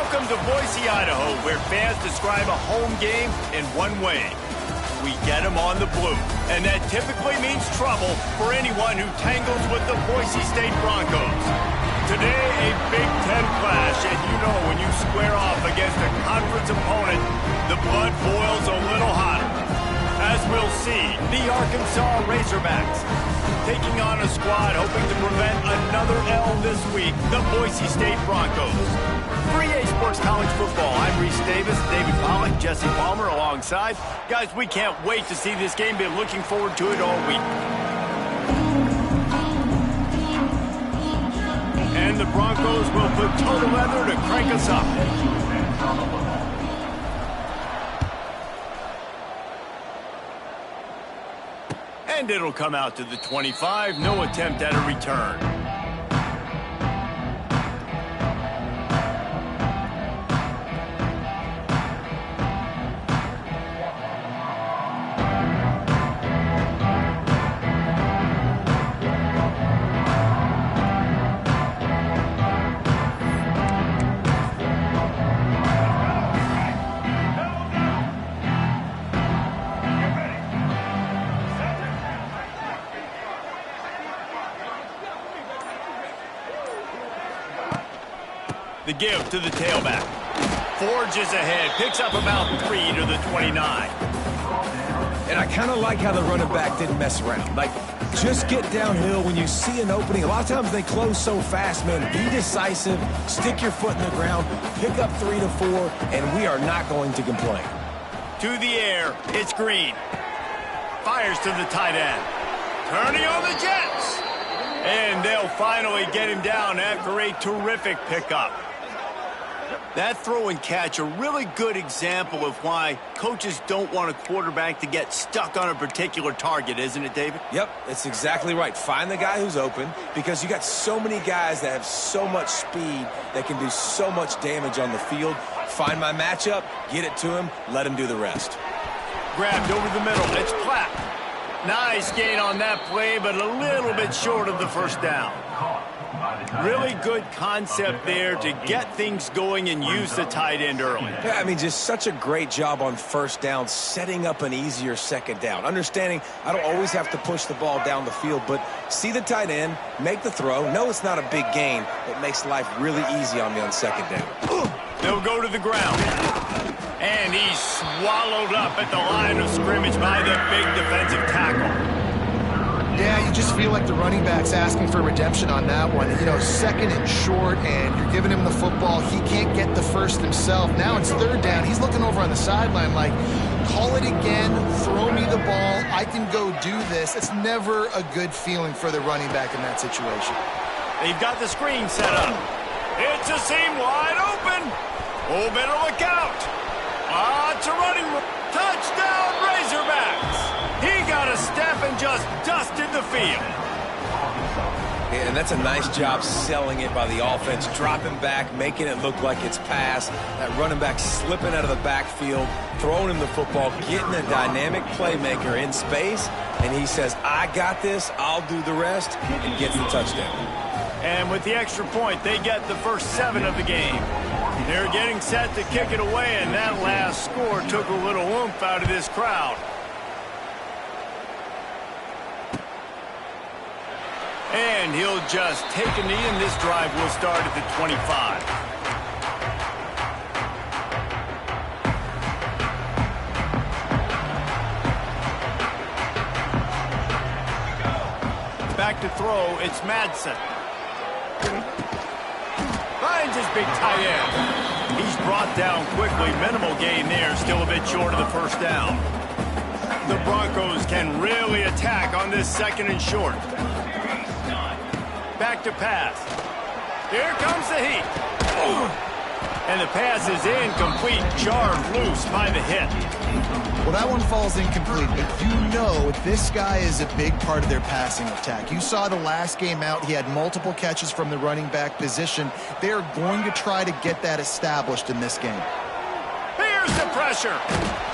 Welcome to Boise, Idaho, where fans describe a home game in one way. We get them on the blue, and that typically means trouble for anyone who tangles with the Boise State Broncos. Today, a Big Ten clash, and you know when you square off against a conference opponent, the blood boils a little hotter. As we'll see, the Arkansas Razorbacks taking on a squad hoping to prevent another L this week, the Boise State Broncos. For EA Sports College Football, I'm Reese Davis, David Pollack, Jesse Palmer alongside. Guys, we can't wait to see this game. Been looking forward to it all week. And the Broncos will put toe to leather to crank us up. And it'll come out to the 25. No attempt at a return. The give to the tailback. Forges ahead, picks up about 3 to the 29. And I kind of like how the running back didn't mess around. Like, just get downhill when you see an opening. A lot of times they close so fast, man. Be decisive, stick your foot in the ground, pick up 3 to 4, and we are not going to complain. To the air, it's Green. Fires to the tight end. Turning on the Jets. And they'll finally get him down after a terrific pickup. That throw and catch, a really good example of why coaches don't want a quarterback to get stuck on a particular target, isn't it, David? Yep, it's exactly right. Find the guy who's open, because you got so many guys that have so much speed that can do so much damage on the field. Find my matchup, get it to him, let him do the rest. Grabbed over the middle, it's Clapp. Nice gain on that play, but a little bit short of the first down. Really good concept there to get things going and use the tight end early. Yeah, I mean, just such a great job on first down, setting up an easier second down. Understanding I don't always have to push the ball down the field, but see the tight end, make the throw. No, it's not a big gain. It makes life really easy on me on second down. They'll go to the ground. And he's swallowed up at the line of scrimmage by the big defensive tackle. Yeah, you just feel like the running back's asking for redemption on that one. You know, second and short, and you're giving him the football. He can't get the first himself. Now it's third down. He's looking over on the sideline like, call it again, throw me the ball, I can go do this. It's never a good feeling for the running back in that situation. They've got the screen set up. It's a seam wide open. Oh, better look out. It's a running touchdown, Razorbacks. He got a step and just dusted the field. And that's a nice job selling it by the offense, dropping back, making it look like it's pass. That running back slipping out of the backfield, throwing him the football, getting a dynamic playmaker in space, and he says, I got this, I'll do the rest, and gets the touchdown. And with the extra point, they get the first 7 of the game. They're getting set to kick it away, and that last score took a little oomph out of this crowd. And he'll just take a knee, and this drive will start at the 25. Back to throw, it's Madsen. Finds his big tight end. He's brought down quickly. Minimal gain there, still a bit short of the first down. The Broncos can really attack on this second and short. Back to pass. Here comes the heat. And the pass is incomplete, jarred loose by the hit. Well, that one falls incomplete, but you know this guy is a big part of their passing attack. You saw the last game out, he had multiple catches from the running back position. They are going to try to get that established in this game. Here Here's the pressure.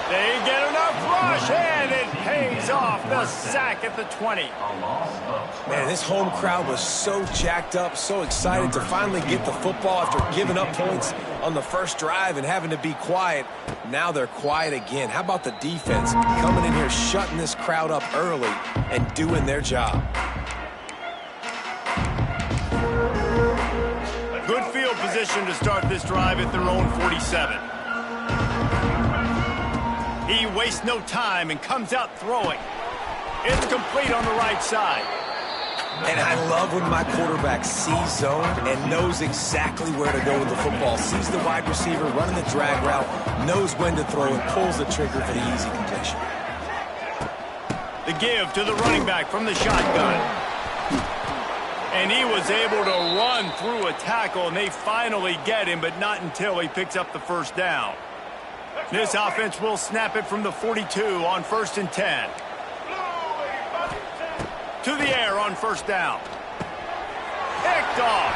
They get enough rush, and it pays off. The sack at the 20. Man, this home crowd was so jacked up, so excited to finally get the football after giving up points on the first drive and having to be quiet. Now they're quiet again. How about the defense coming in here, shutting this crowd up early and doing their job? Good field position to start this drive at their own 47. He wastes no time and comes out throwing. It's complete on the right side. And I love when my quarterback sees zone and knows exactly where to go with the football. Sees the wide receiver running the drag route, knows when to throw, and pulls the trigger for the easy completion. The give to the running back from the shotgun. And he was able to run through a tackle, and they finally get him, but not until he picks up the first down. This offense will snap it from the 42 on 1st and 10. To the air on first down. Picked off.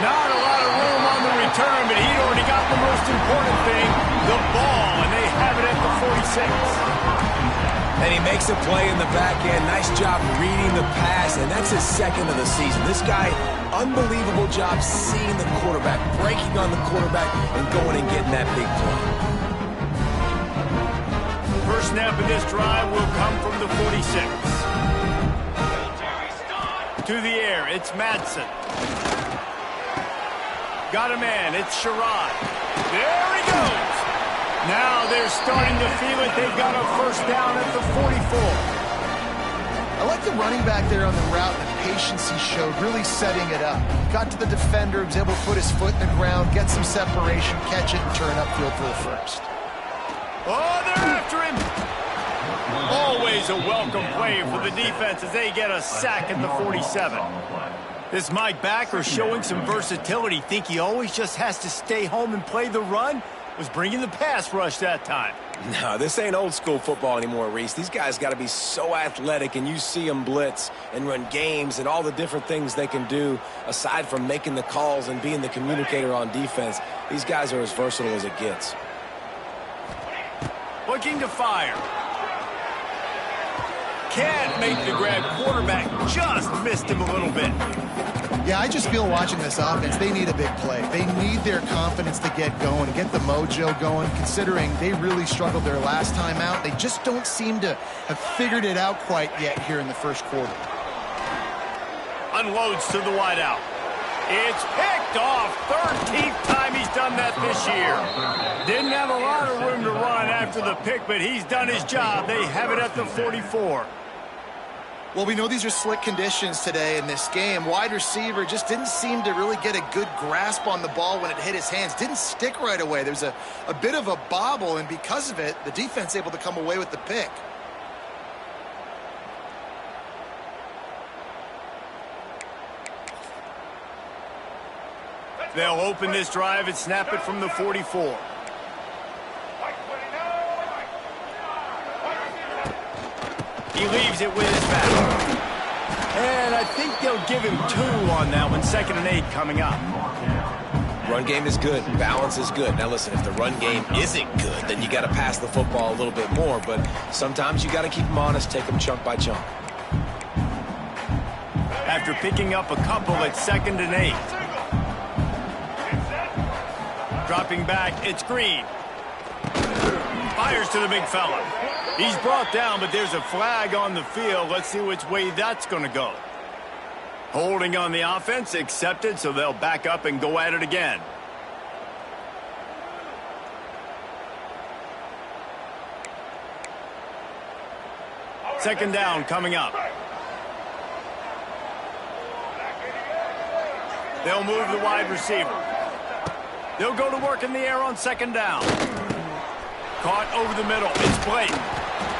Not a lot of room on the return, but he'd already got the most important thing, the ball, and they have it at the 46. And he makes a play in the back end. Nice job reading the pass, and that's his second of the season. This guy, unbelievable job seeing the quarterback, breaking on the quarterback, and going and getting that big play. First snap of this drive will come from the 46. To the air, it's Madsen. Got a man, it's Sherrod. There he goes. Now they're starting to feel it. They've got a first down at the 44. I like the running back there on the route and the patience he showed, really setting it up. Got to the defender, was able to put his foot in the ground, get some separation, catch it, and turn upfield for the first. Oh, they're after him. Always a welcome play for the defense as they get a sack at the 47. This Mike backer showing some versatility. Think he always just has to stay home and play the run? Was bringing the pass rush that time. No, this ain't old school football anymore, Reese. These guys got to be so athletic, and you see them blitz and run games and all the different things they can do aside from making the calls and being the communicator on defense. These guys are as versatile as it gets. Looking to fire. Can't make the grab. Quarterback just missed him a little bit. Yeah, I just feel watching this offense, they need a big play. They need their confidence to get going, get the mojo going, considering they really struggled their last time out. They just don't seem to have figured it out quite yet here in the first quarter. Unloads to the wideout. It's picked off. 13th time he's done that this year. Didn't have a lot of room to run after the pick, but he's done his job. They have it at the 44. Well, we know these are slick conditions today in this game. Wide receiver just didn't seem to really get a good grasp on the ball when it hit his hands. Didn't stick right away. There's a bit of a bobble, and because of it, the defense able to come away with the pick. They'll open this drive and snap it from the 44. He leaves it with his back. And I think they'll give him 2 on that one. 2nd and 8 coming up. Run game is good. Balance is good. Now listen, if the run game isn't good, then you got to pass the football a little bit more. But sometimes you got to keep them honest, take them chunk by chunk. After picking up a couple at 2nd and 8. Dropping back, it's Green. Fires to the big fella. He's brought down, but there's a flag on the field. Let's see which way that's going to go. Holding on the offense, accepted, so they'll back up and go at it again. Second down coming up. They'll move the wide receiver. They'll go to work in the air on 2nd down. Caught over the middle. It's blatant.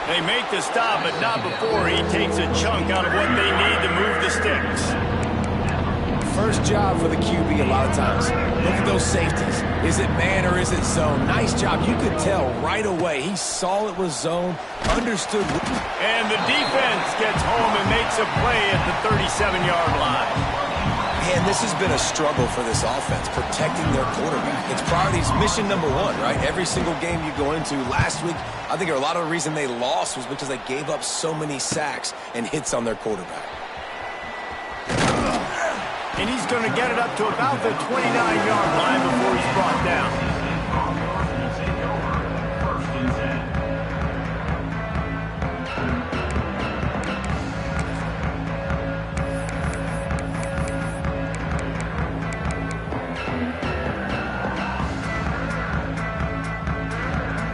They make the stop, but not before he takes a chunk out of what they need to move the sticks. First job for the QB a lot of times. Look at those safeties. Is it man or is it zone? Nice job. You could tell right away. He saw it was zone, understood. And the defense gets home and makes a play at the 37-yard line. Man, this has been a struggle for this offense, protecting their quarterback. It's priorities, mission number one, right? Every single game you go into. Last week, I think a lot of the reason they lost was because they gave up so many sacks and hits on their quarterback. And he's going to get it up to about the 29-yard line before he's brought down.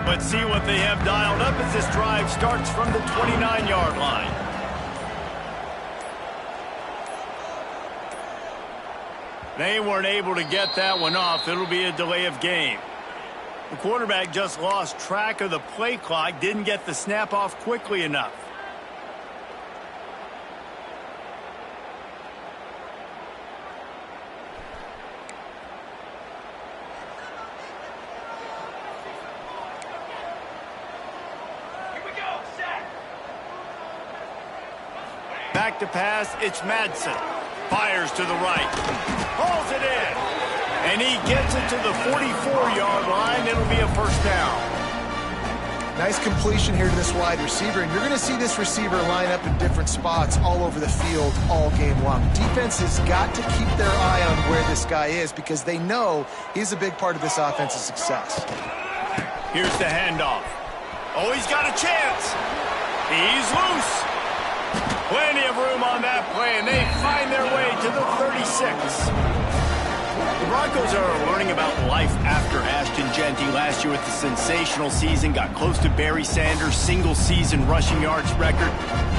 Let's see what they have dialed up as this drive starts from the 29-yard line. They weren't able to get that one off. It'll be a delay of game. The quarterback just lost track of the play clock, didn't get the snap off quickly enough. Back to pass, it's Madsen. Fires to the right. Hauls it in. And he gets it to the 44-yard line. It'll be a first down. Nice completion here to this wide receiver. And you're going to see this receiver line up in different spots all over the field all game long. Defense has got to keep their eye on where this guy is because they know he's a big part of this offense's success. Here's the handoff. Oh, he's got a chance. He's loose. Plenty of room on that play, and they find their way to the 36. The Broncos are learning about life after Ashton Genty last year with the sensational season, got close to Barry Sanders' single-season rushing yards record.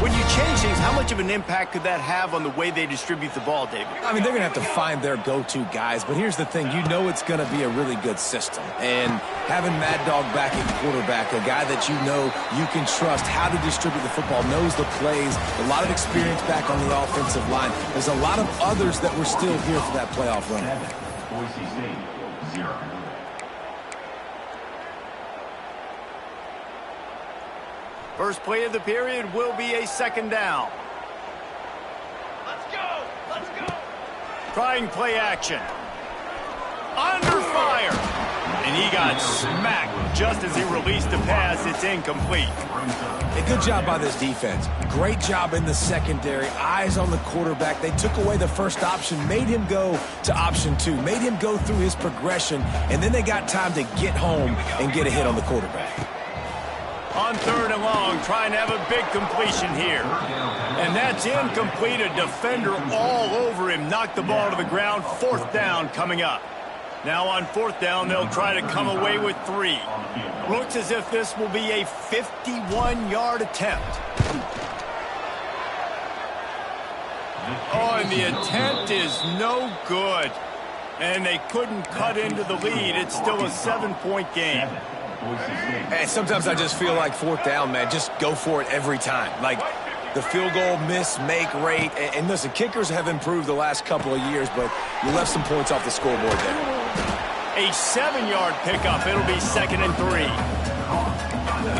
When you change things, how much of an impact could that have on the way they distribute the ball, David? I mean, they're going to have to find their go-to guys, but here's the thing. You know it's going to be a really good system. And having Mad Dog back at quarterback, a guy that you know you can trust how to distribute the football, knows the plays, a lot of experience back on the offensive line. There's a lot of others that were still here for that playoff run. Boise State, 0. First play of the period will be a second down. Let's go! Let's go! Trying play action. Under fire. And he got smacked just as he released the pass. It's incomplete. A good job by this defense. Great job in the secondary. Eyes on the quarterback. They took away the first option, made him go to option 2, made him go through his progression, and then they got time to get home and get a hit on the quarterback. On third and long, trying to have a big completion here. And that's incomplete. A defender all over him. Knocked the ball to the ground. Fourth down coming up. Now on fourth down, they'll try to come away with 3. Looks as if this will be a 51-yard attempt. Oh, and the attempt is no good. And they couldn't cut into the lead. It's still a 7-point game. Hey, sometimes I just feel like fourth down, man, just go for it every time. Like the field goal miss, make rate. And listen, kickers have improved the last couple of years, but you left some points off the scoreboard there. A 7-yard pickup. It'll be 2nd and 3.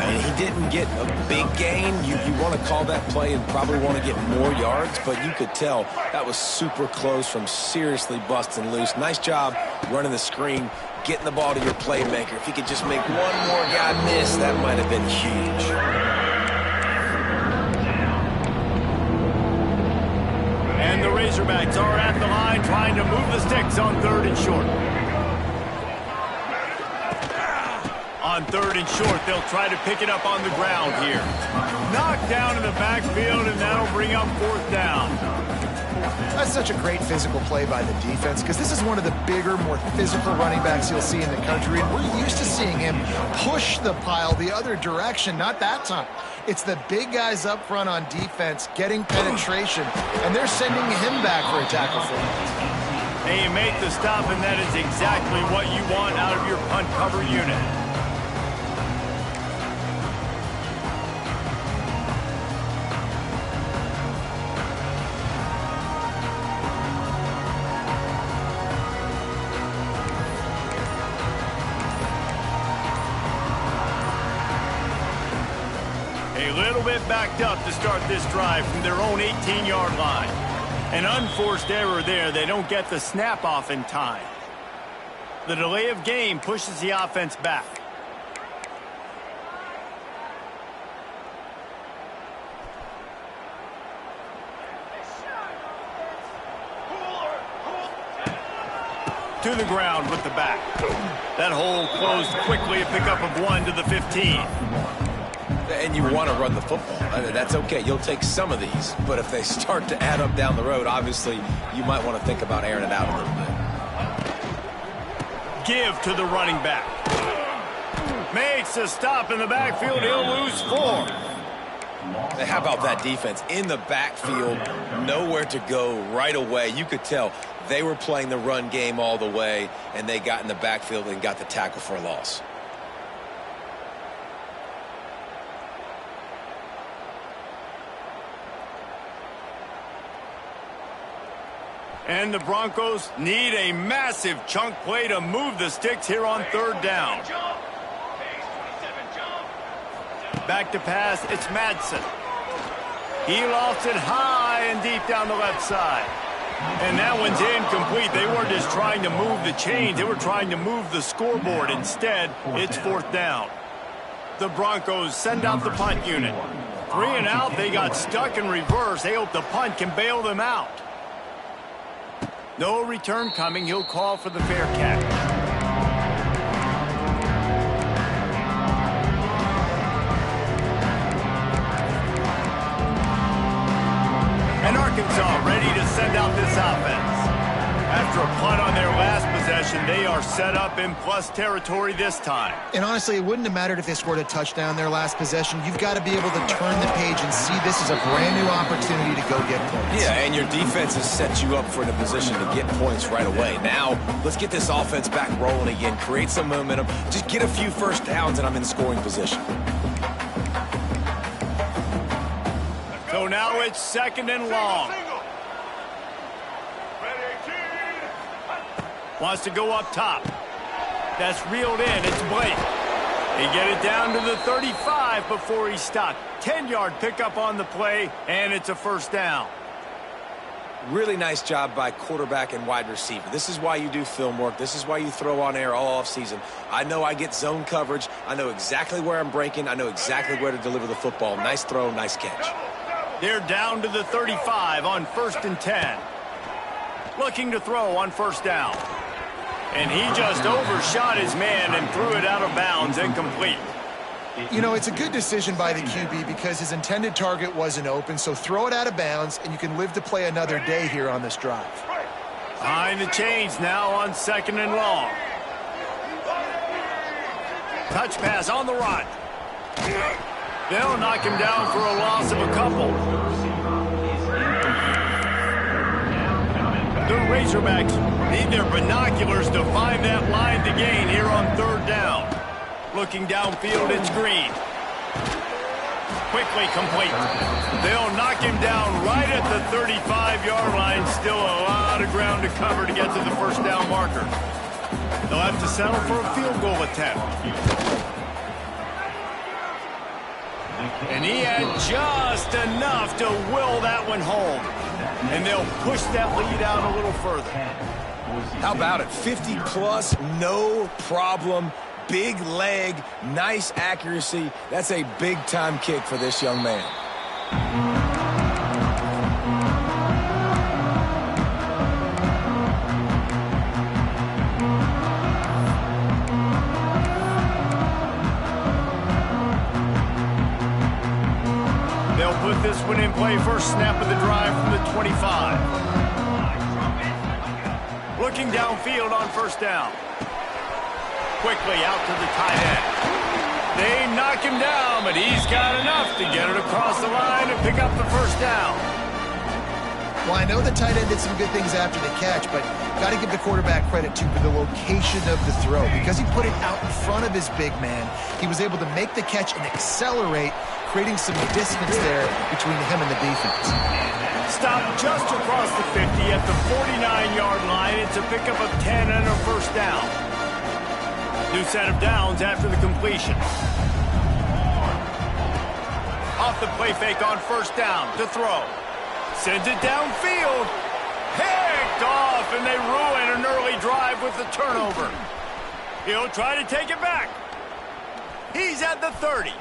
And he didn't get a big gain. You want to call that play and probably want to get more yards, but you could tell that was super close from seriously busting loose. Nice job running the screen, getting the ball to your playmaker. If he could just make one more guy miss, that might have been huge. And the Razorbacks are at the line trying to move the sticks on 3rd and short. On 3rd and short, they'll try to pick it up on the ground here. Knocked down in the backfield, and that'll bring up 4th down. That's such a great physical play by the defense because this is one of the bigger, more physical running backs you'll see in the country. And we're used to seeing him push the pile the other direction, not that time. It's the big guys up front on defense getting penetration, and they're sending him back for a tackle for it. And you make the stop, and that is exactly what you want out of your punt cover unit. A little bit backed up to start this drive from their own 18-yard line. An unforced error there. They don't get the snap off in time. The delay of game pushes the offense back. To the ground with the back. That hole closed quickly, a pickup of 1 to the 15. And you want to run the football. That's okay. You'll take some of these. But if they start to add up down the road, obviously, you might want to think about airing it out a little bit. Give to the running back. Makes a stop in the backfield. He'll lose 4. How about that defense in the backfield? Nowhere to go right away. You could tell they were playing the run game all the way, and they got in the backfield and got the tackle for a loss. And the Broncos need a massive chunk play to move the sticks here on 3rd down. Back to pass, it's Madsen. He lofts it high and deep down the left side. And that one's incomplete. They weren't just trying to move the chains. They were trying to move the scoreboard. Instead, it's 4th down. The Broncos send out the punt unit. 3 and out, they got stuck in reverse. They hope the punt can bail them out. No return coming. He'll call for the fair catch. And Arkansas ready to send out this offense. After a punt on their last possession, they are set up in plus territory this time. And honestly, it wouldn't have mattered if they scored a touchdown their last possession. You've got to be able to turn the page and see this is a brand new opportunity to go get points. Yeah, and your defense has set you up for the position to get points right away. Now, let's get this offense back rolling again, create some momentum, just get a few first downs, and I'm in scoring position. So now it's 2nd and long. Wants to go up top. That's reeled in. It's Blake. He get it down to the 35 before he's stopped. 10-yard pickup on the play, and it's a 1st down. Really nice job by quarterback and wide receiver. This is why you do film work. This is why you throw on air all offseason. I know I get zone coverage. I know exactly where I'm breaking. I know exactly where to deliver the football. Nice throw, nice catch. They're down to the 35 on 1st and 10. Looking to throw on 1st down. And he just overshot his man and threw it out of bounds, incomplete. You know, it's a good decision by the QB because his intended target wasn't open, so throw it out of bounds, and you can live to play another day here on this drive. Behind the chains now on 2nd and long. Touch pass on the run. They'll knock him down for a loss of a couple. The Razorbacks need their binoculars to find that line to gain here on 3rd down. Looking downfield, it's Green. Quickly complete. They'll knock him down right at the 35-yard line. Still a lot of ground to cover to get to the 1st down marker. They'll have to settle for a field goal attempt. And he had just enough to will that one home. And they'll push that lead out a little further. How about it? 50-plus, no problem. Big leg, nice accuracy. That's a big-time kick for this young man. They'll put this one in play. First snap of the drive from the 25. Looking downfield on 1st down. Quickly out to the tight end. They knock him down, but he's got enough to get it across the line and pick up the 1st down. Well, I know the tight end did some good things after the catch, but got to give the quarterback credit, too, for the location of the throw. Because he put it out in front of his big man, he was able to make the catch and accelerate, creating some distance there between him and the defense. Stopped just across the 50 at the 49-yard line. It's a pickup of 10 and a 1st down. New set of downs after the completion. Off the play fake on 1st down to throw. Sends it downfield. Picked off, and they ruin an early drive with the turnover. He'll try to take it back. He's at the 30.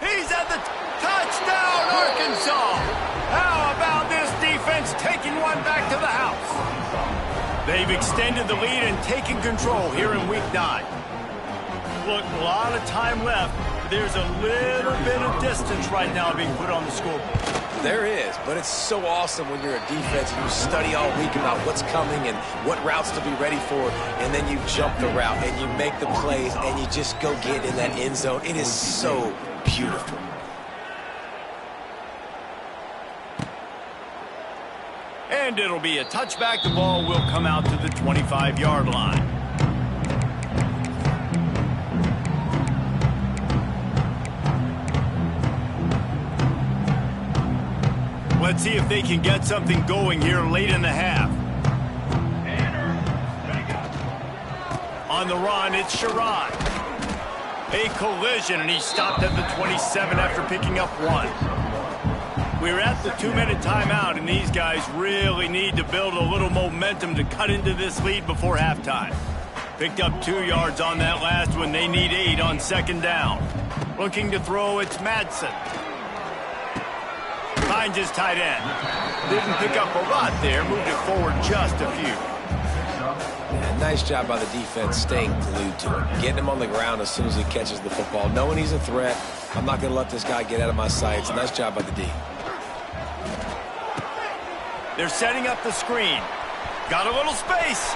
He's at the touchdown, Arkansas. How about this defense taking one back to the house? They've extended the lead and taken control here in week 9. Look, a lot of time left. There's a little bit of distance right now being put on the scoreboard. There is, but it's so awesome when you're a defense and you study all week about what's coming and what routes to be ready for, and then you jump the route and you make the plays and you just go get in that end zone. It is so beautiful. And it'll be a touchback. The ball will come out to the 25-yard line. Let's see if they can get something going here late in the half. On the run, it's Sherrod. A collision, and he stopped at the 27 after picking up 1. We're at the 2-minute timeout, and these guys really need to build a little momentum to cut into this lead before halftime. Picked up 2 yards on that last one. They need 8 on 2nd down. Looking to throw, it's Madsen. Finds his tight end. Didn't pick up a lot there. Moved it forward just a few. Yeah, nice job by the defense staying glued to him. Getting him on the ground as soon as he catches the football. Knowing he's a threat. I'm not going to let this guy get out of my sights. Nice job by the D. They're setting up the screen. Got a little space.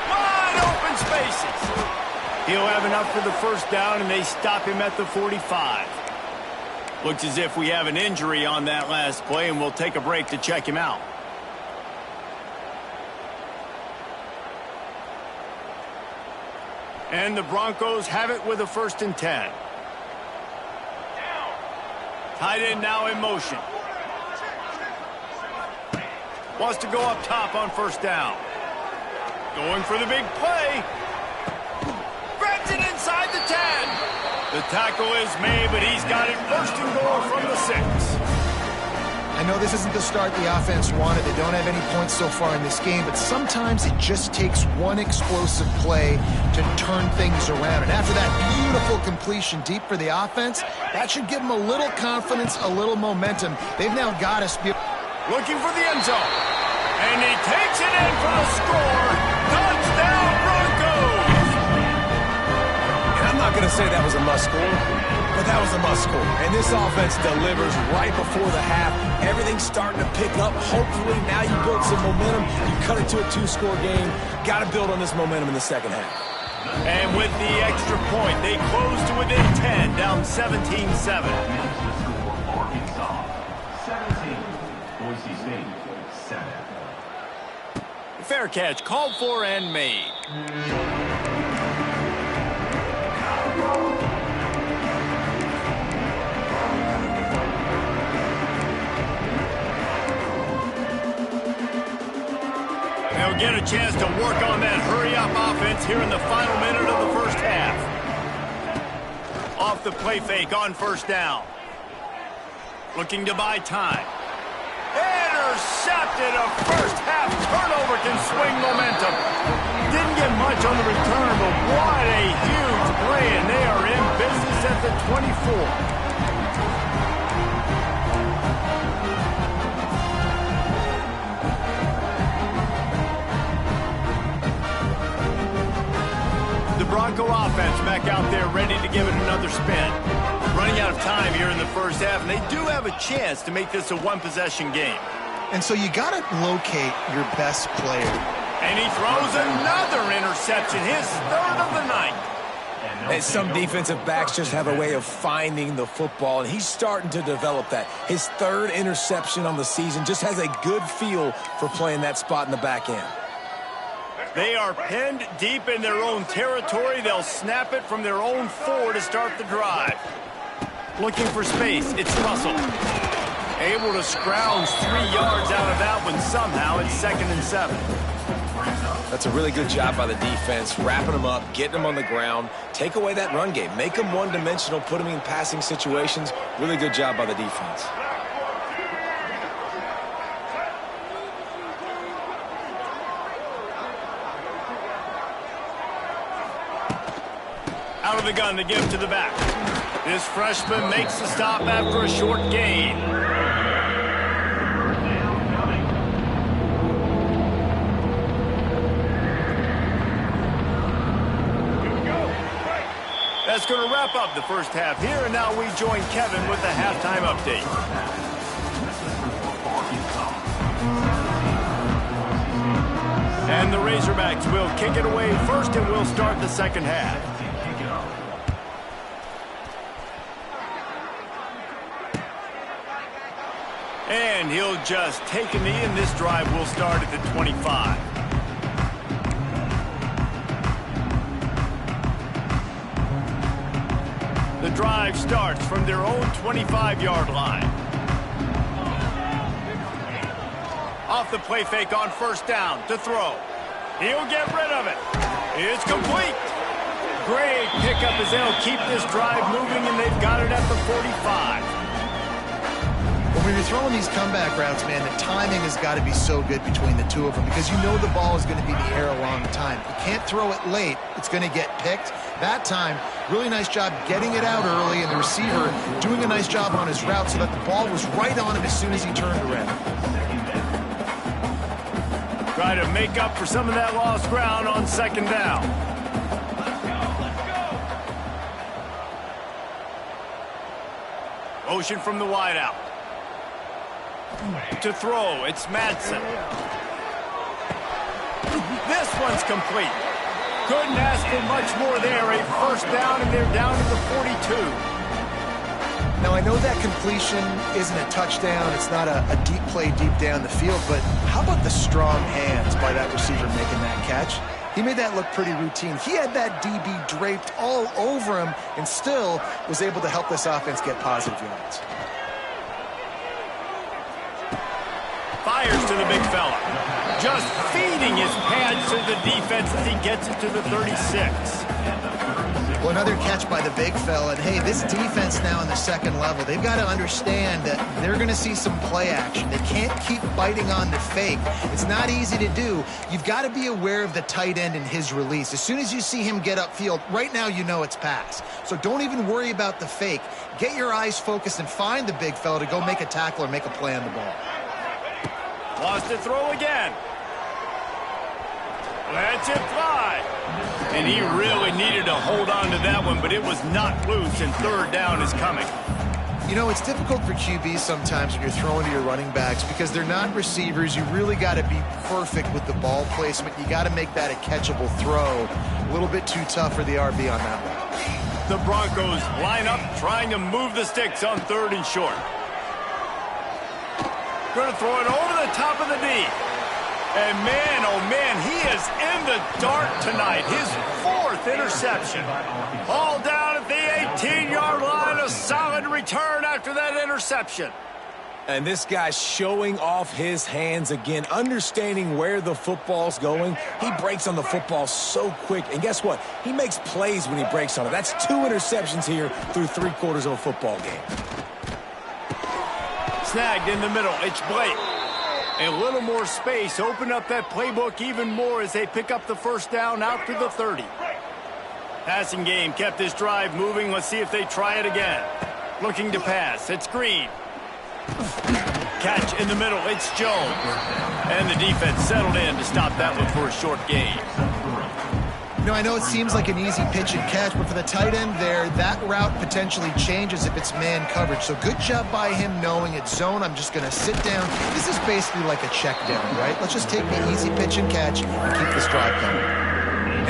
Wide open spaces. He'll have enough for the first down, and they stop him at the 45. Looks as if we have an injury on that last play, and we'll take a break to check him out. And the Broncos have it with a 1st and 10. Tight end now in motion. Wants to go up top on 1st down. Going for the big play. Grabs it inside the 10. The tackle is made, but he's got it 1st and goal from the 6. I know this isn't the start the offense wanted. They don't have any points so far in this game, but sometimes it just takes one explosive play to turn things around. And after that beautiful completion deep for the offense, that should give them a little confidence, a little momentum. They've now got us looking for the end zone. And he takes it in for the score. Touchdown, Broncos! I'm not going to say that was a must score, but that was a must score. And this offense delivers right before the half. Everything's starting to pick up. Hopefully now you build some momentum. You cut it to a 2-score game. Got to build on this momentum in the second half. And with the extra point, they close to within 10, down 17-7. Arkansas 17, Boise State 7. Fair catch, called for and made. They'll get a chance to work on that hurry-up offense here in the final minute of the first half. Off the play fake on 1st down. Looking to buy time. Intercepted. A first-half turnover can swing momentum. Didn't get much on the return, but what a huge play, and they are in business at the 24. Bronco offense back out there ready to give it another spin. Running out of time here in the first half, and they do have a chance to make this a one-possession game. And so you got to locate your best player. And he throws another interception, his 3rd of the night. And some defensive backs just have a way of finding the football, and he's starting to develop that. His 3rd interception on the season, just has a good feel for playing that spot in the back end. They are pinned deep in their own territory. They'll snap it from their own 4 to start the drive. Looking for space. It's Russell. Able to scrounge 3 yards out of that one somehow. It's 2nd and 7. That's a really good job by the defense, wrapping them up, getting them on the ground, take away that run game, make them one-dimensional, put them in passing situations. Really good job by the defense. Out of the gun to give to the back. This freshman makes the stop after a short gain. That's going to wrap up the first half here, and now we join Kevin with the halftime update. And the Razorbacks will kick it away first, and we'll start the second half. And he'll just take a knee, and this drive will start at the 25. The drive starts from their own 25-yard line. Off the play fake on first down to throw. He'll get rid of it. It's complete. Great pickup as they'll keep this drive moving, and they've got it at the 45. When you're throwing these comeback routes, man, the timing has got to be so good between the two of them because you know the ball is going to be in the air a long time. You can't throw it late. It's going to get picked. That time, really nice job getting it out early, and the receiver doing a nice job on his route so that the ball was right on him as soon as he turned around. Try to make up for some of that lost ground on second down. Motion from the wideout. To throw, it's Madsen. This one's complete. Couldn't ask for much more there. A first down, and they're down to the 42. Now, I know that completion isn't a touchdown. It's not a deep play deep down the field, but how about the strong hands by that receiver making that catch? He made that look pretty routine. He had that DB draped all over him and still was able to help this offense get positive yards. Fires to the big fella. Just feeding his pads to the defense as he gets it to the 36. Well, another catch by the big fella. And, hey, this defense now in the second level, they've got to understand that they're going to see some play action. They can't keep biting on the fake. It's not easy to do. You've got to be aware of the tight end and his release. As soon as you see him get upfield, right now you know it's pass. So don't even worry about the fake. Get your eyes focused and find the big fella to go make a tackle or make a play on the ball. Lost to throw again. Lets it fly. And he really needed to hold on to that one, but it was not loose, and third down is coming. You know, it's difficult for QBs sometimes when you're throwing to your running backs because they're not receivers. You really got to be perfect with the ball placement. You got to make that a catchable throw. A little bit too tough for the RB on that one. The Broncos line up, trying to move the sticks on third and short. Going to throw it over the top of the knee. And man, oh man, he is in the dark tonight. His fourth interception. All down at the 18-yard line. A solid return after that interception. And this guy's showing off his hands again, understanding where the football's going. He breaks on the football so quick. And guess what? He makes plays when he breaks on it. That's 2 interceptions here through 3/4 of a football game. Snagged in the middle. It's Blake. A little more space. Open up that playbook even more as they pick up the first down out to the 30. Passing game kept this drive moving. Let's see if they try it again. Looking to pass. It's Green. Catch in the middle. It's Jones. And the defense settled in to stop that one for a short gain. You know, I know it seems like an easy pitch and catch, but for the tight end there, that route potentially changes if it's man coverage. So good job by him knowing it's zone. I'm just going to sit down. This is basically like a check down, right? Let's just take the easy pitch and catch and keep this drive coming.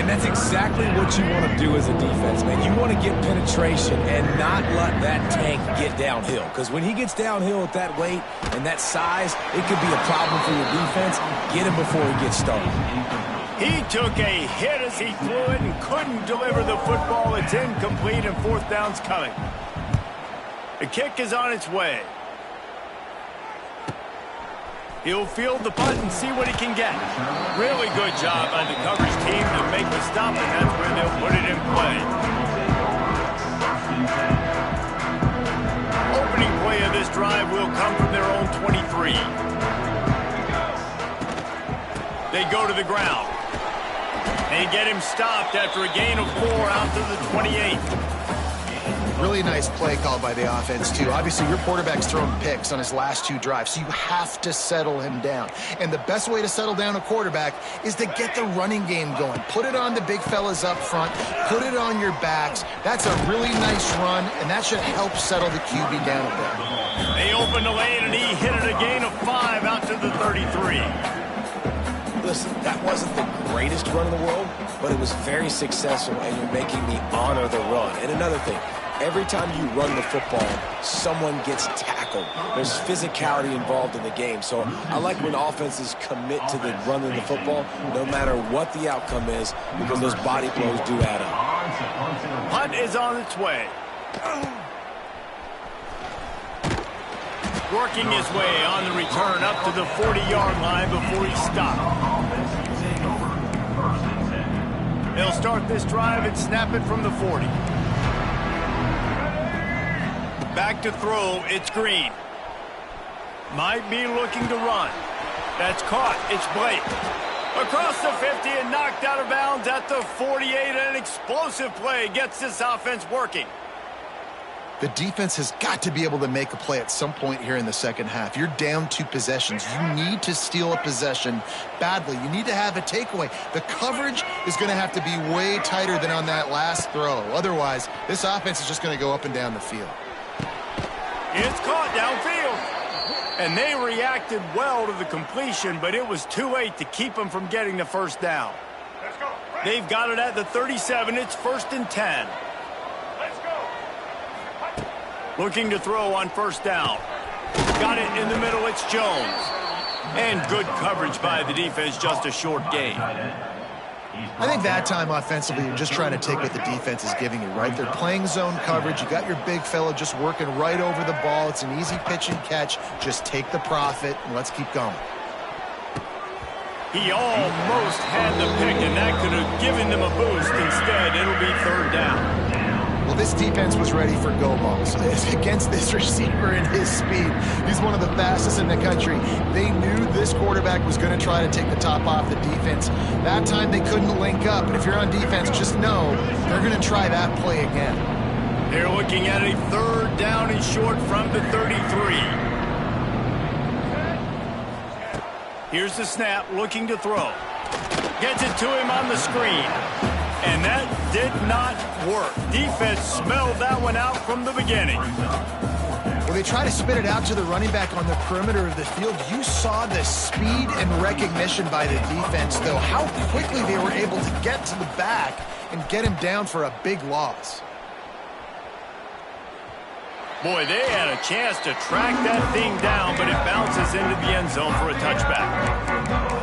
And that's exactly what you want to do as a defense, man. You want to get penetration and not let that tank get downhill. Because when he gets downhill at that weight and that size, it could be a problem for your defense. Get him before he gets started. He took a hit as he threw it and couldn't deliver the football. It's incomplete, and fourth down's coming. The kick is on its way. He'll field the punt and see what he can get. Really good job by the coverage team to make the stop, and that's where they'll put it in play. Opening play of this drive will come from their own 23. They go to the ground. They get him stopped after a gain of 4 out to the 28. Really nice play call by the offense, too. Obviously, your quarterback's thrown picks on his last 2 drives, so you have to settle him down. And the best way to settle down a quarterback is to get the running game going. Put it on the big fellas up front. Put it on your backs. That's a really nice run, and that should help settle the QB down a bit. They opened the lane, and he hit it a gain of 5 out to the 33. Listen, that wasn't the greatest run in the world, but it was very successful, and you're making me honor the run. And another thing, every time you run the football, someone gets tackled. There's physicality involved in the game. So I like when offenses commit to the running the football, no matter what the outcome is, because those body blows do add up. Punt is on its way. Working his way on the return up to the 40-yard line before he stopped. They'll start this drive and snap it from the 40. Back to throw, it's Green. Might be looking to run. That's caught, it's Blake. Across the 50 and knocked out of bounds at the 48. An explosive play gets this offense working. The defense has got to be able to make a play at some point here in the second half. You're down 2 possessions. You need to steal a possession badly. You need to have a takeaway. The coverage is going to have to be way tighter than on that last throw. Otherwise, this offense is just going to go up and down the field. It's caught downfield. And they reacted well to the completion, but it was too late to keep them from getting the first down. They've got it at the 37. It's 1st and 10. Looking to throw on 1st down. Got it in the middle, it's Jones. And good coverage by the defense, just a short gain. I think that time offensively, you're just trying to take what the defense is giving you, right? They're playing zone coverage. You got your big fella just working right over the ball. It's an easy pitch and catch. Just take the profit, and let's keep going. He almost had the pick, and that could have given them a boost. Instead, it'll be 3rd down. Well, this defense was ready for go balls. Against this receiver and his speed, he's one of the fastest in the country. They knew this quarterback was going to try to take the top off the defense. That time they couldn't link up, and if you're on defense, just know they're going to try that play again. They're looking at a 3rd down and short from the 33. Here's the snap, looking to throw. Gets it to him on the screen. And that did not work. Defense smelled that one out from the beginning. Well, they try to spit it out to the running back on the perimeter of the field. You saw the speed and recognition by the defense, though, how quickly they were able to get to the back and get him down for a big loss. Boy, they had a chance to track that thing down, but it bounces into the end zone for a touchback.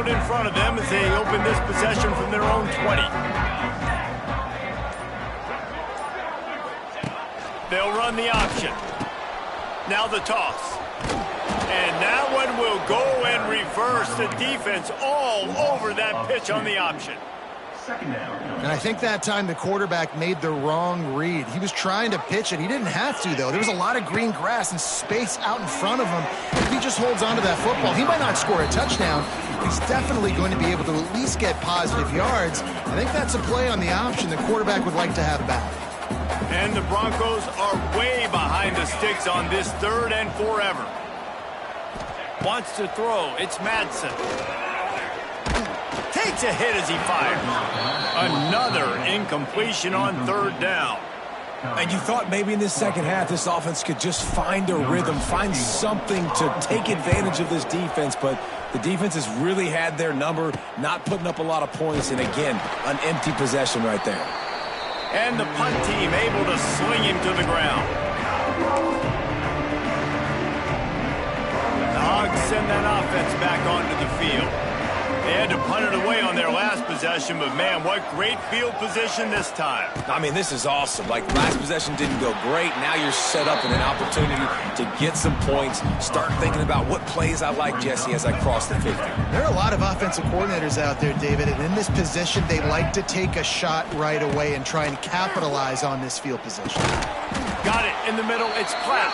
In front of them as they open this possession from their own 20. They'll run the option. Now the toss. And that one will go and reverse. The defense all over that pitch on the option. And I think that time the quarterback made the wrong read. He was trying to pitch it. He didn't have to, though. There was a lot of green grass and space out in front of him. If he just holds on to that football, he might not score a touchdown. He's definitely going to be able to at least get positive yards. I think that's a play on the option the quarterback would like to have back. And the Broncos are way behind the sticks on this 3rd and forever. Wants to throw. It's Madsen. Takes a hit as he fires. Another incompletion on 3rd down. And you thought maybe in this second half this offense could just find a rhythm, find something to take advantage of this defense, but the defense has really had their number, not putting up a lot of points, and again, an empty possession right there. And the punt team able to swing him to the ground. The Hogs send that offense back onto the field. They had to punt it away on their last possession, but man, what great field position this time. I mean, this is awesome. Like, last possession didn't go great. Now you're set up in an opportunity to get some points. Start thinking about what plays I like, Jesse, as I cross the 50. There are a lot of offensive coordinators out there, David, and in this position, they like to take a shot right away and try and capitalize on this field position. Got it in the middle. It's Clapp.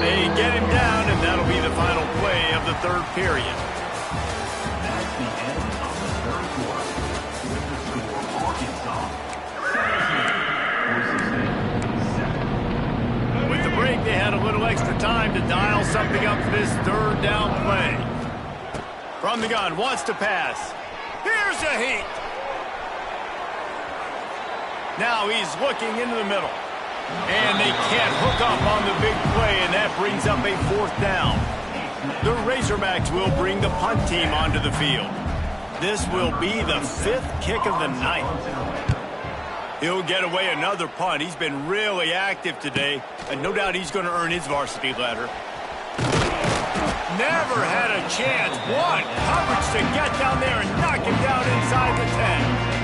They get him down, and that'll be the final play of the third period. That's the end of the third quarter. With the score, Arkansas 17, Boise State 7. With the break, they had a little extra time to dial something up for this third down play. From the gun, wants to pass. Here's a heat. Now he's looking into the middle. And they can't hook up on the big play, and that brings up a fourth down. The Razorbacks will bring the punt team onto the field. This will be the fifth kick of the night. He'll get away another punt. He's been really active today, and no doubt he's going to earn his varsity letter. Never had a chance. One coverage to get down there and knock him down inside the 10.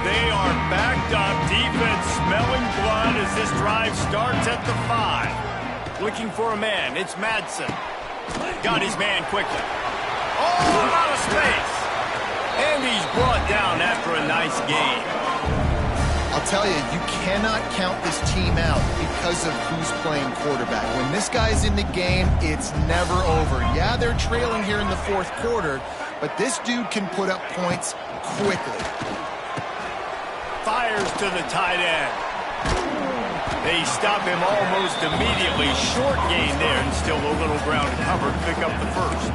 They are backed up, defense smelling blood as this drive starts at the 5. Looking for a man, it's Madsen. Got his man quickly. Oh, out of space. And he's brought down after a nice game. I'll tell you, you cannot count this team out because of who's playing quarterback. When this guy's in the game, it's never over. Yeah, they're trailing here in the fourth quarter, but this dude can put up points quickly. Fires to the tight end. They stop him almost immediately. Short gain there, and still a little ground to cover to pick up the first.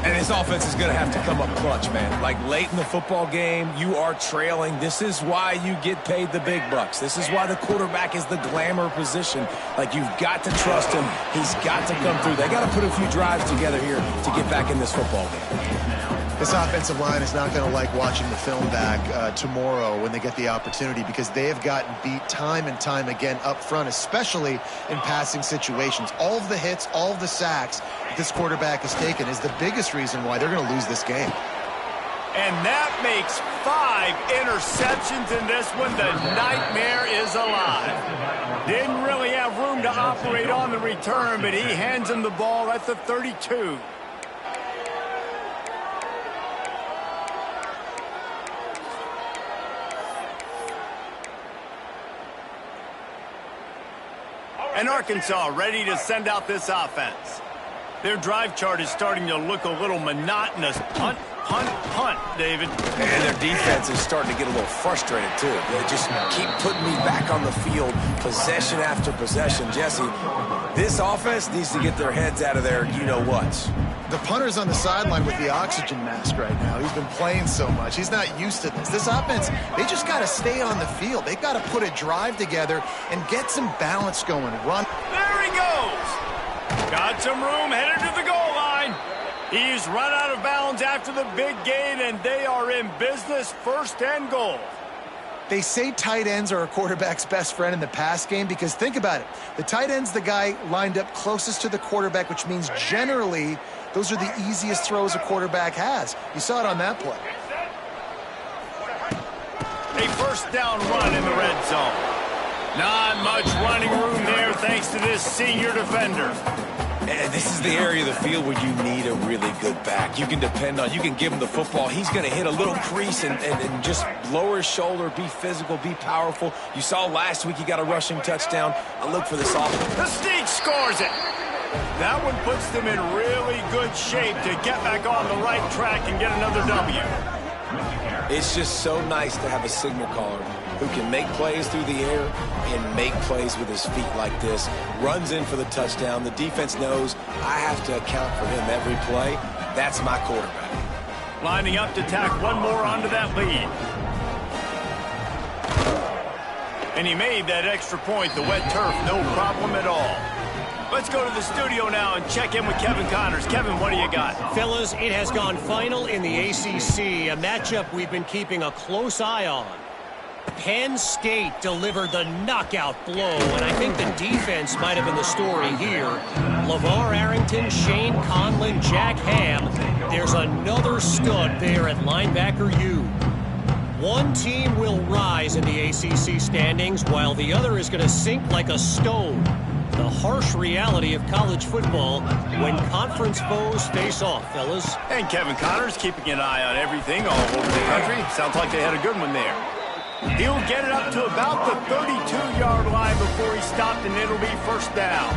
And his offense is going to have to come up clutch, man. Like, late in the football game, you are trailing. This is why you get paid the big bucks. This is why the quarterback is the glamour position. Like, you've got to trust him. He's got to come through. They got to put a few drives together here to get back in this football game. This offensive line is not going to like watching the film back tomorrow when they get the opportunity, because they have gotten beat time and time again up front, especially in passing situations. All of the hits, all of the sacks this quarterback has taken is the biggest reason why they're going to lose this game. And that makes 5 interceptions in this one. The nightmare is alive. Didn't really have room to operate on the return, but he hands him the ball at the 32. And Arkansas ready to send out this offense. Their drive chart is starting to look a little monotonous. Punt, punt, punt, David. And their defense is starting to get a little frustrated, too. They just keep putting me back on the field, possession after possession. Jesse, this offense needs to get their heads out of their you-know-whats. The punter's on the sideline with the oxygen mask right now. He's been playing so much. He's not used to this. This offense, they just got to stay on the field. They've got to put a drive together and get some balance going. Run. There he goes. Got some room, headed to the goal line. He's run out of bounds after the big gain, and they are in business, first and goal. They say tight ends are a quarterback's best friend in the pass game because think about it. The tight end's the guy lined up closest to the quarterback, which means generally those are the easiest throws a quarterback has. You saw it on that play. A first down run in the red zone. Not much running room there thanks to this senior defender. And this is the area of the field where you need a really good back. You can depend on, you can give him the football. He's going to hit a little crease and just lower his shoulder, be physical, be powerful. You saw last week he got a rushing touchdown. I look for this offense. The Sneak scores it. That one puts them in really good shape to get back on the right track and get another W. It's just so nice to have a signal caller who can make plays through the air and make plays with his feet like this. Runs in for the touchdown. The defense knows I have to account for him every play. That's my quarterback. Lining up to tack one more onto that lead. And he made that extra point. The wet turf, no problem at all. Let's go to the studio now and check in with Kevin Connors. Kevin, what do you got? Fellas, it has gone final in the ACC, a matchup we've been keeping a close eye on. Penn State delivered the knockout blow, and I think the defense might have been the story here. LeVar Arrington, Shane Conlon, Jack Ham. There's another stud there at linebacker U. One team will rise in the ACC standings, while the other is going to sink like a stone. The harsh reality of college football when conference foes face off, fellas. And Kevin Connors keeping an eye on everything all over the country. Sounds like they had a good one there. He'll get it up to about the 32-yard line before he stopped, and it'll be first down.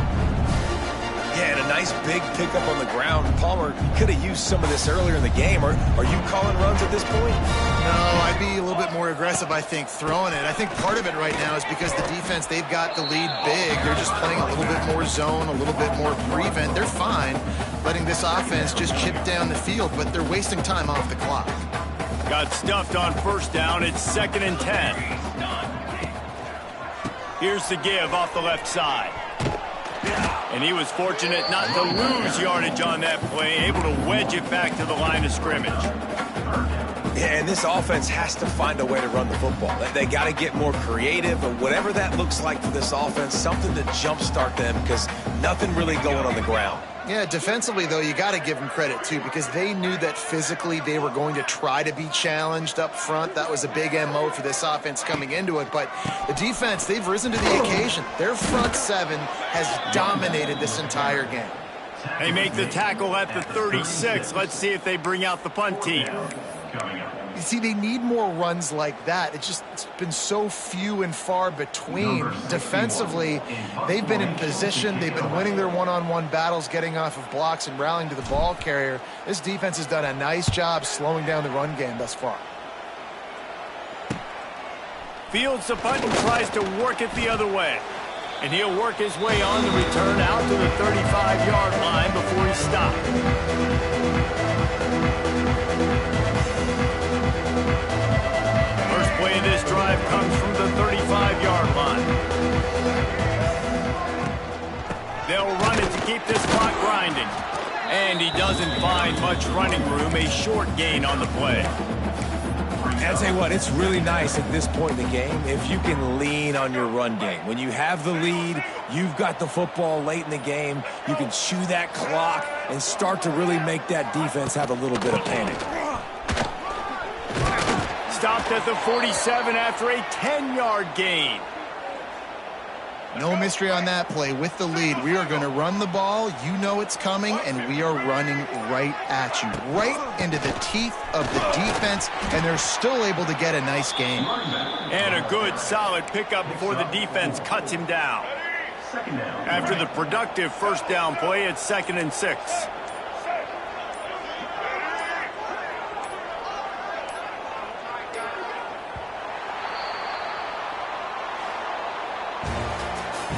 Yeah, and a nice big pickup on the ground. Palmer could have used some of this earlier in the game. Are you calling runs at this point? No, I'd be a little bit more aggressive, I think, throwing it. I think part of it right now is because the defense, they've got the lead big. They're just playing a little bit more zone, a little bit more prevent. They're fine letting this offense just chip down the field, but they're wasting time off the clock. Got stuffed on first down. It's 2nd and 10. Here's the give off the left side. And he was fortunate not to lose yardage on that play, able to wedge it back to the line of scrimmage. Yeah, and this offense has to find a way to run the football. They got to get more creative, or whatever that looks like for this offense, something to jumpstart them, because nothing really going on the ground. Yeah, defensively, though, you got to give them credit, too, because they knew that physically they were going to try to be challenged up front. That was a big MO for this offense coming into it. But the defense, they've risen to the occasion. Their front seven has dominated this entire game. They make the tackle at the 36. Let's see if they bring out the punt team. You see, they need more runs like that. It's been so few and far between. Defensively, they've been in position. They've been winning their one-on-one battles, getting off of blocks and rallying to the ball carrier. This defense has done a nice job slowing down the run game thus far. Fields the punt and tries to work it the other way. And he'll work his way on the return out to the 35-yard line before he stopped. Play of this drive comes from the 35-yard line. They'll run it to keep this clock grinding. And he doesn't find much running room, a short gain on the play. I'll tell you what, it's really nice at this point in the game if you can lean on your run game. When you have the lead, you've got the football late in the game, you can chew that clock and start to really make that defense have a little bit of panic. Stopped at the 47 after a 10-yard gain. No mystery on that play. With the lead, we are going to run the ball. You know it's coming, and we are running right at you, right into the teeth of the defense, and they're still able to get a nice gain. And a good, solid pickup before the defense cuts him down. After the productive first down play, it's 2nd and 6.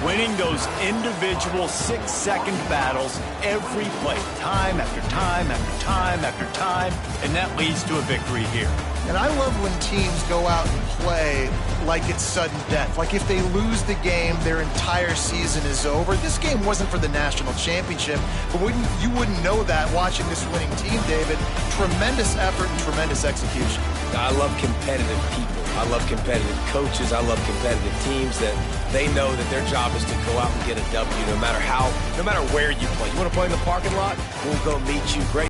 Winning those individual 6-second battles every play, time after time after time after time, and that leads to a victory here. And I love when teams go out and play like it's sudden death. Like if they lose the game, their entire season is over. This game wasn't for the national championship, but you wouldn't know that watching this winning team, David. Tremendous effort and tremendous execution. I love competitive people. I love competitive coaches. I love competitive teams that they know that their job is to go out and get a W no matter where you play. You want to play in the parking lot? We'll go meet you. Great.